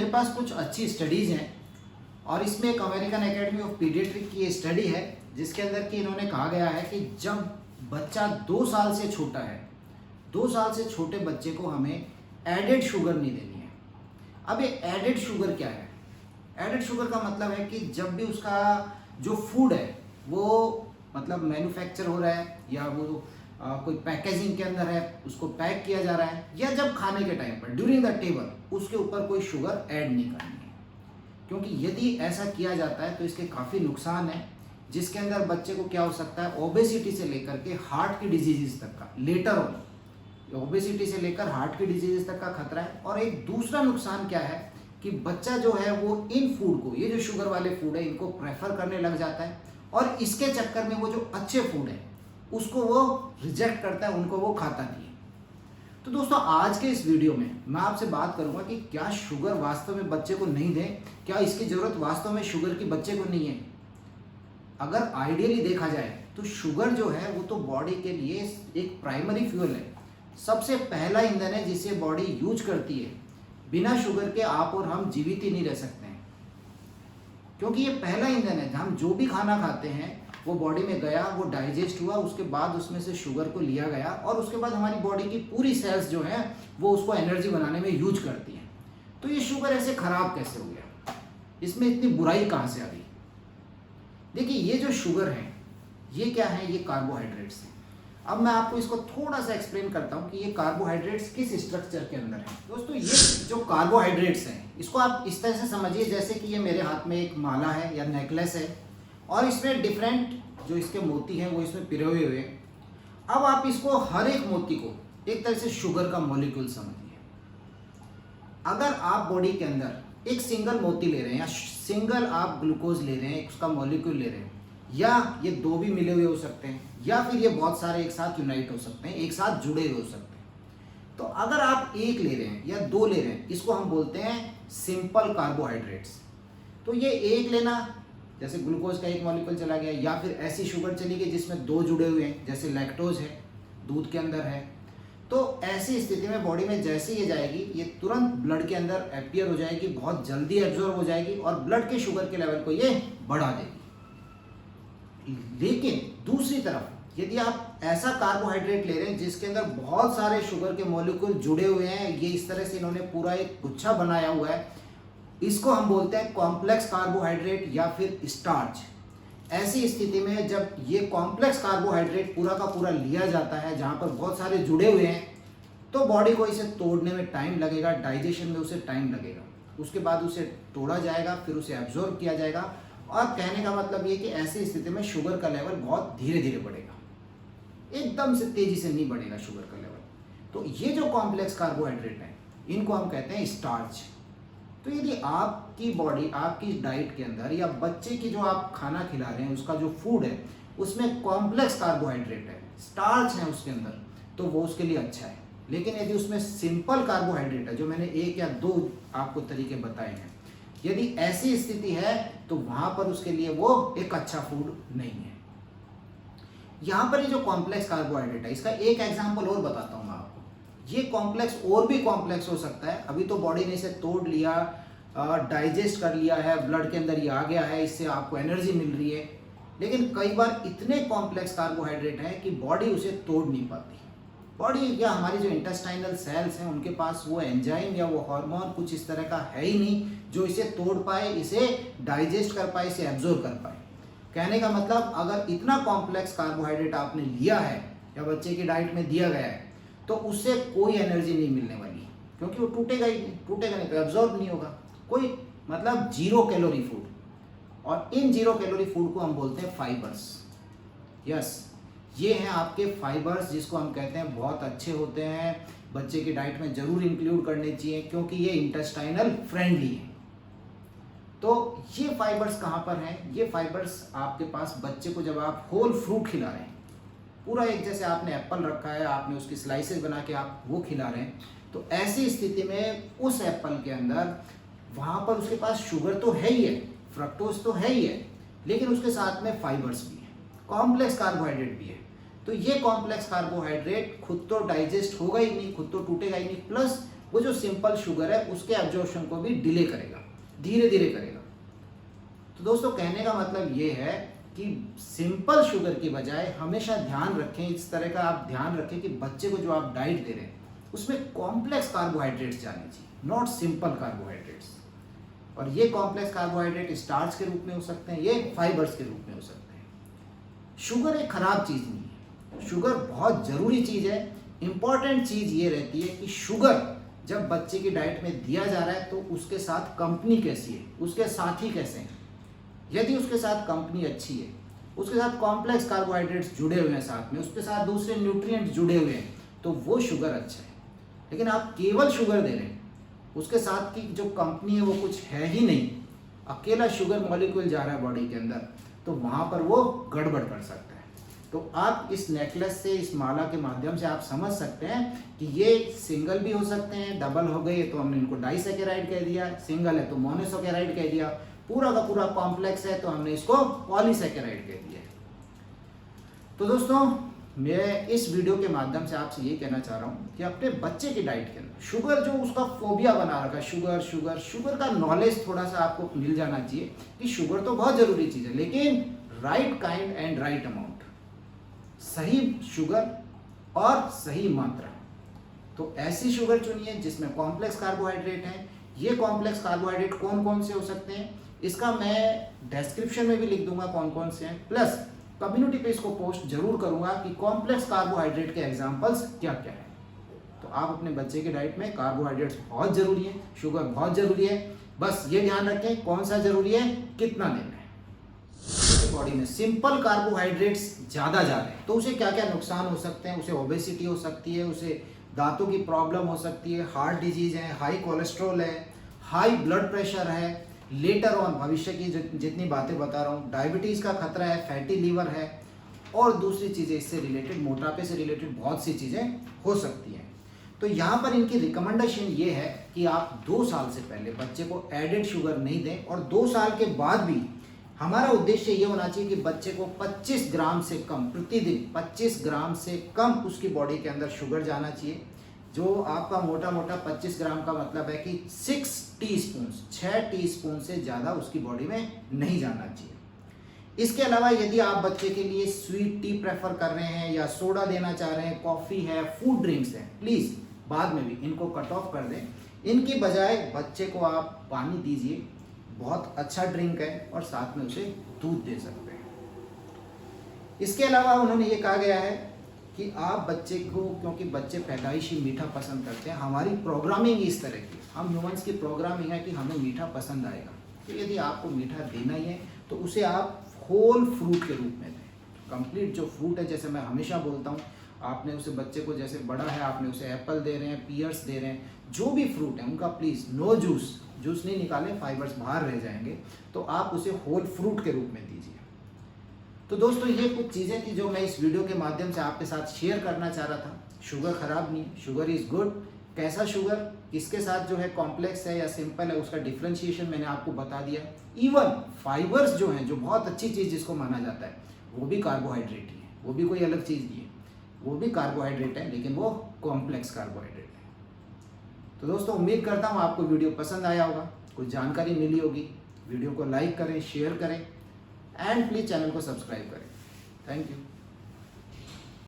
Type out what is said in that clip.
पास कुछ अच्छी स्टडीज़ हैं और इसमें एक अमेरिकन एकेडमी ऑफ पीडियाट्रिक की ये स्टडी है जिसके अंदर कि इन्होंने कहा गया है कि जब बच्चा 2 साल से छोटा है, 2 साल से छोटे बच्चे को हमें एडेड शुगर नहीं देनी है। अब ये एडेड शुगर क्या है? एडेड शुगर का मतलब है कि जब भी उसका जो फूड है वो मतलब मैन्युफैक्चर हो रहा है या वो कोई पैकेजिंग के अंदर है, उसको पैक किया जा रहा है, या जब खाने के टाइम पर ड्यूरिंग द टेबल उसके ऊपर कोई शुगर ऐड नहीं करनी है। क्योंकि यदि ऐसा किया जाता है तो इसके काफ़ी नुकसान है, जिसके अंदर बच्चे को क्या हो सकता है, ओबेसिटी से लेकर के हार्ट की डिजीज़ तक का, लेटर ऑन ओबेसिटी से लेकर हार्ट की डिजीज़ तक का खतरा है। और एक दूसरा नुकसान क्या है कि बच्चा जो है वो इन फूड को, ये जो शुगर वाले फूड है, इनको प्रेफर करने लग जाता है और इसके चक्कर में वो जो अच्छे फूड है उसको वो रिजेक्ट करता है, उनको वो खाता नहीं है। तो दोस्तों आज के इस वीडियो में मैं आपसे बात करूंगा कि क्या शुगर वास्तव में बच्चे को नहीं दें, क्या इसकी ज़रूरत वास्तव में शुगर की बच्चे को नहीं है। अगर आइडियली देखा जाए तो शुगर जो है वो तो बॉडी के लिए एक प्राइमरी फ्यूल है, सबसे पहला ईंधन है जिसे बॉडी यूज करती है। बिना शुगर के आप और हम जीवित ही नहीं रह सकते हैं, क्योंकि ये पहला ईंधन है। हम जो भी खाना खाते हैं वो बॉडी में गया, वो डाइजेस्ट हुआ, उसके बाद उसमें से शुगर को लिया गया और उसके बाद हमारी बॉडी की पूरी सेल्स जो है वो उसको एनर्जी बनाने में यूज करती हैं। तो ये शुगर ऐसे खराब कैसे हो गया, इसमें इतनी बुराई कहाँ से आ गई? देखिए ये जो शुगर है ये क्या है, ये कार्बोहाइड्रेट्स हैं। अब मैं आपको इसको थोड़ा सा एक्सप्लेन करता हूँ कि ये कार्बोहाइड्रेट्स किस स्ट्रक्चर के अंदर है। दोस्तों ये जो कार्बोहाइड्रेट्स हैं इसको आप इस तरह से समझिए जैसे कि ये मेरे हाथ में एक माला है या नेकलेस है और इसमें डिफरेंट जो इसके मोती हैं वो इसमें पिरोए हुए हैं। अब आप इसको हर एक मोती को एक तरह से शुगर का मॉलिक्यूल समझिए। अगर आप बॉडी के अंदर एक सिंगल मोती ले रहे हैं या सिंगल आप ग्लूकोज ले रहे हैं, उसका मॉलिक्यूल ले रहे हैं, या ये दो भी मिले हुए हो सकते हैं या फिर ये बहुत सारे एक साथ यूनाइट हो सकते हैं, एक साथ जुड़े हुए हो सकते हैं। तो अगर आप एक ले रहे हैं या दो ले रहे हैं, इसको हम बोलते हैं सिंपल कार्बोहाइड्रेट्स। तो ये एक लेना, जैसे ग्लूकोज का एक मॉलिक्यूल चला गया, या फिर ऐसी शुगर चली गई जिसमें दो जुड़े हुए हैं, जैसे लैक्टोज है, दूध के अंदर है। तो ऐसी स्थिति में बॉडी में जैसे ये जाएगी ये तुरंत ब्लड के अंदर एपियर हो जाएगी, बहुत जल्दी एब्जॉर्ब हो जाएगी और ब्लड के शुगर के लेवल को ये बढ़ा देगी। लेकिन दूसरी तरफ यदि आप ऐसा कार्बोहाइड्रेट ले रहे हैं जिसके अंदर बहुत सारे शुगर के मॉलिक्यूल जुड़े हुए हैं, ये इस तरह से इन्होंने पूरा एक गुच्छा बनाया हुआ है, इसको हम बोलते हैं कॉम्प्लेक्स कार्बोहाइड्रेट या फिर स्टार्च। ऐसी स्थिति में जब ये कॉम्प्लेक्स कार्बोहाइड्रेट पूरा का पूरा लिया जाता है जहाँ पर बहुत सारे जुड़े हुए हैं, तो बॉडी को इसे तोड़ने में टाइम लगेगा, डाइजेशन में उसे टाइम लगेगा, उसके बाद उसे तोड़ा जाएगा, फिर उसे एब्जॉर्ब किया जाएगा। और कहने का मतलब ये कि ऐसी स्थिति में शुगर का लेवल बहुत धीरे धीरे बढ़ेगा, एकदम से तेजी से नहीं बढ़ेगा शुगर का लेवल। तो ये जो कॉम्प्लेक्स कार्बोहाइड्रेट है इनको हम कहते हैं स्टार्च। तो यदि आपकी बॉडी, आपकी डाइट के अंदर या बच्चे की जो आप खाना खिला रहे हैं उसका जो फूड है उसमें कॉम्प्लेक्स कार्बोहाइड्रेट है, स्टार्च है उसके अंदर, तो वो उसके लिए अच्छा है। लेकिन यदि उसमें सिंपल कार्बोहाइड्रेट है, जो मैंने एक या दो आपको तरीके बताए हैं, यदि ऐसी स्थिति है तो वहां पर उसके लिए वो एक अच्छा फूड नहीं है। यहाँ पर ये जो कॉम्प्लेक्स कार्बोहाइड्रेट है इसका एक एग्जाम्पल और बताता हूँ मैं आपको। ये कॉम्प्लेक्स और भी कॉम्प्लेक्स हो सकता है। अभी तो बॉडी ने इसे तोड़ लिया, डाइजेस्ट कर लिया है, ब्लड के अंदर ये आ गया है, इससे आपको एनर्जी मिल रही है। लेकिन कई बार इतने कॉम्प्लेक्स कार्बोहाइड्रेट हैं कि बॉडी उसे तोड़ नहीं पाती। बॉडी या हमारी जो इंटेस्टाइनल सेल्स हैं उनके पास वो एंजाइम या वो हार्मोन कुछ इस तरह का है ही नहीं जो इसे तोड़ पाए, इसे डाइजेस्ट कर पाए, इसे एब्जॉर्ब कर पाए। कहने का मतलब अगर इतना कॉम्प्लेक्स कार्बोहाइड्रेट आपने लिया है या बच्चे की डाइट में दिया गया है तो उससे कोई एनर्जी नहीं मिलने वाली, क्योंकि वो टूटेगा ही नहीं, टूटेगा नहीं तो एब्जॉर्ब नहीं होगा, कोई मतलब जीरो कैलोरी फूड। और इन जीरो कैलोरी फूड को हम बोलते हैं फाइबर्स। यस, ये हैं आपके फाइबर्स जिसको हम कहते हैं बहुत अच्छे होते हैं, बच्चे की डाइट में जरूर इंक्लूड करने चाहिए क्योंकि ये इंटेस्टाइनल फ्रेंडली है। तो ये फाइबर्स कहाँ पर हैं? ये फाइबर्स आपके पास बच्चे को जब आप होल फ्रूट खिला रहे हैं, पूरा एक जैसे आपने एप्पल रखा है, आपने उसकी स्लाइसेस बना के आप वो खिला रहे हैं, तो ऐसी स्थिति में उस एप्पल के अंदर वहाँ पर उसके पास शुगर तो है ही है, फ्रक्टोज तो है ही है, लेकिन उसके साथ में फाइबर्स भी है, कॉम्प्लेक्स कार्बोहाइड्रेट भी है। तो ये कॉम्प्लेक्स कार्बोहाइड्रेट खुद तो डाइजेस्ट होगा ही नहीं, खुद तो टूटेगा ही नहीं, प्लस वो जो सिंपल शुगर है उसके एब्जॉर्प्शन को भी डिले करेगा, धीरे धीरे करेगा। तो दोस्तों कहने का मतलब ये है कि सिंपल शुगर की बजाय हमेशा ध्यान रखें, इस तरह का आप ध्यान रखें कि बच्चे को जो आप डाइट दे रहे हैं उसमें कॉम्प्लेक्स कार्बोहाइड्रेट्स जाने चाहिए, नॉट सिंपल कार्बोहाइड्रेट्स। और ये कॉम्प्लेक्स कार्बोहाइड्रेट स्टार्च के रूप में हो सकते हैं, ये फाइबर्स के रूप में हो सकते हैं। शुगर एक खराब चीज़ नहीं है, शुगर बहुत ज़रूरी चीज़ है। इंपॉर्टेंट चीज़ ये रहती है कि शुगर जब बच्चे की डाइट में दिया जा रहा है तो उसके साथ कंपनी कैसी है, उसके साथी कैसे हैं। यदि उसके साथ कंपनी अच्छी है, उसके साथ कॉम्प्लेक्स कार्बोहाइड्रेट्स जुड़े हुए हैं साथ में, उसके साथ दूसरे न्यूट्रिएंट्स जुड़े हुए हैं, तो वो शुगर अच्छा है। लेकिन आप केवल शुगर दे रहे हैं, उसके साथ की जो कंपनी है वो कुछ है ही नहीं, अकेला शुगर मॉलिक्यूल जा रहा है बॉडी के अंदर, तो वहाँ पर वो गड़बड़ कर सकता है। तो आप इस नेकलेस से, इस माला के माध्यम से आप समझ सकते हैं कि ये सिंगल भी हो सकते हैं, डबल हो गए तो हमने इनको डाइसैकेराइड कह दिया, सिंगल है तो मोनोसैकेराइड कह दिया, पूरा का पूरा कॉम्प्लेक्स है तो हमने इसको पॉलीसैकेराइड कह दिया। तो दोस्तों मैं इस वीडियो के माध्यम से आपसे ये कहना चाह रहा हूँ कि अपने बच्चे की डाइट के अंदर शुगर जो उसका फोबिया बना रखा है, शुगर शुगर शुगर का नॉलेज थोड़ा सा आपको मिल जाना चाहिए कि शुगर तो बहुत ज़रूरी चीज़ है, लेकिन right kind and right amount, सही शुगर और सही मात्रा। तो ऐसी शुगर चुनिए जिसमें कॉम्प्लेक्स कार्बोहाइड्रेट है। ये कॉम्प्लेक्स कार्बोहाइड्रेट कौन कौन से हो सकते हैं इसका मैं डिस्क्रिप्शन में भी लिख दूंगा कौन कौन से हैं, प्लस कम्युनिटी पे इसको पोस्ट जरूर करूंगा कि कॉम्प्लेक्स कार्बोहाइड्रेट के एग्जांपल्स क्या क्या है। तो आप अपने बच्चे की डाइट में कार्बोहाइड्रेट्स बहुत जरूरी है, शुगर बहुत जरूरी है, बस ये ध्यान रखें कौन सा जरूरी है, कितना लेना है। बॉडी में सिंपल कार्बोहाइड्रेट्स ज़्यादा जा रहे हैं तो उसे क्या क्या नुकसान हो सकते हैं, उसे ओबेसिटी हो सकती है, उसे दांतों की प्रॉब्लम हो सकती है, हार्ट डिजीज है, हाई कोलेस्ट्रॉल है, हाई ब्लड प्रेशर है, लेटर ऑन भविष्य की जितनी बातें बता रहा हूँ, डायबिटीज़ का खतरा है, फैटी लीवर है, और दूसरी चीज़ें इससे रिलेटेड, मोटापे से रिलेटेड बहुत सी चीज़ें हो सकती हैं। तो यहाँ पर इनकी रिकमेंडेशन ये है कि आप 2 साल से पहले बच्चे को एडेड शुगर नहीं दें, और 2 साल के बाद भी हमारा उद्देश्य ये होना चाहिए कि बच्चे को 25 ग्राम से कम प्रतिदिन, 25 ग्राम से कम उसकी बॉडी के अंदर शुगर जाना चाहिए। जो आपका मोटा मोटा 25 ग्राम का मतलब है कि 6 टीस्पून से ज़्यादा उसकी बॉडी में नहीं जाना चाहिए। इसके अलावा यदि आप बच्चे के लिए स्वीट टी प्रेफर कर रहे हैं या सोडा देना चाह रहे हैं, कॉफ़ी है, फूड ड्रिंक्स हैं, प्लीज़ बाद में भी इनको कट ऑफ कर दें। इनकी बजाय बच्चे को आप पानी दीजिए, बहुत अच्छा ड्रिंक है, और साथ में उसे दूध दे सकते हैं। इसके अलावा उन्होंने ये कहा गया है कि आप बच्चे को, क्योंकि बच्चे पैदाइशी मीठा पसंद करते हैं, हमारी प्रोग्रामिंग इस तरह की, हम ह्यूमंस की प्रोग्रामिंग है कि हमें मीठा पसंद आएगा। तो यदि आपको मीठा देना ही है तो उसे आप होल फ्रूट के रूप में दें, कंप्लीट जो फ्रूट है। जैसे मैं हमेशा बोलता हूँ, आपने उसे बच्चे को, जैसे बड़ा है आपने उसे एप्पल दे रहे हैं, पियर्स दे रहे हैं, जो भी फ्रूट है उनका प्लीज़ नो जूस नहीं निकालें, फाइबर्स बाहर रह जाएंगे, तो आप उसे होल फ्रूट के रूप में दीजिए। तो दोस्तों ये कुछ चीज़ें थी जो मैं इस वीडियो के माध्यम से आपके साथ शेयर करना चाह रहा था। शुगर खराब नहीं, शुगर इज़ गुड। कैसा शुगर, किसके साथ जो है कॉम्प्लेक्स है या सिंपल है, उसका डिफ्रेंशिएशन मैंने आपको बता दिया। इवन फाइबर्स जो हैं, जो बहुत अच्छी चीज़ जिसको माना जाता है, वो भी कार्बोहाइड्रेट ही है, वो भी कोई अलग चीज़ नहीं है, वो भी कार्बोहाइड्रेट है, लेकिन वो कॉम्प्लेक्स कार्बोहाइड्रेट है। तो दोस्तों उम्मीद करता हूँ आपको वीडियो पसंद आया होगा, कुछ जानकारी मिली होगी। वीडियो को लाइक करें, शेयर करें, एंड प्लीज़ चैनल को सब्सक्राइब करें। Thank you.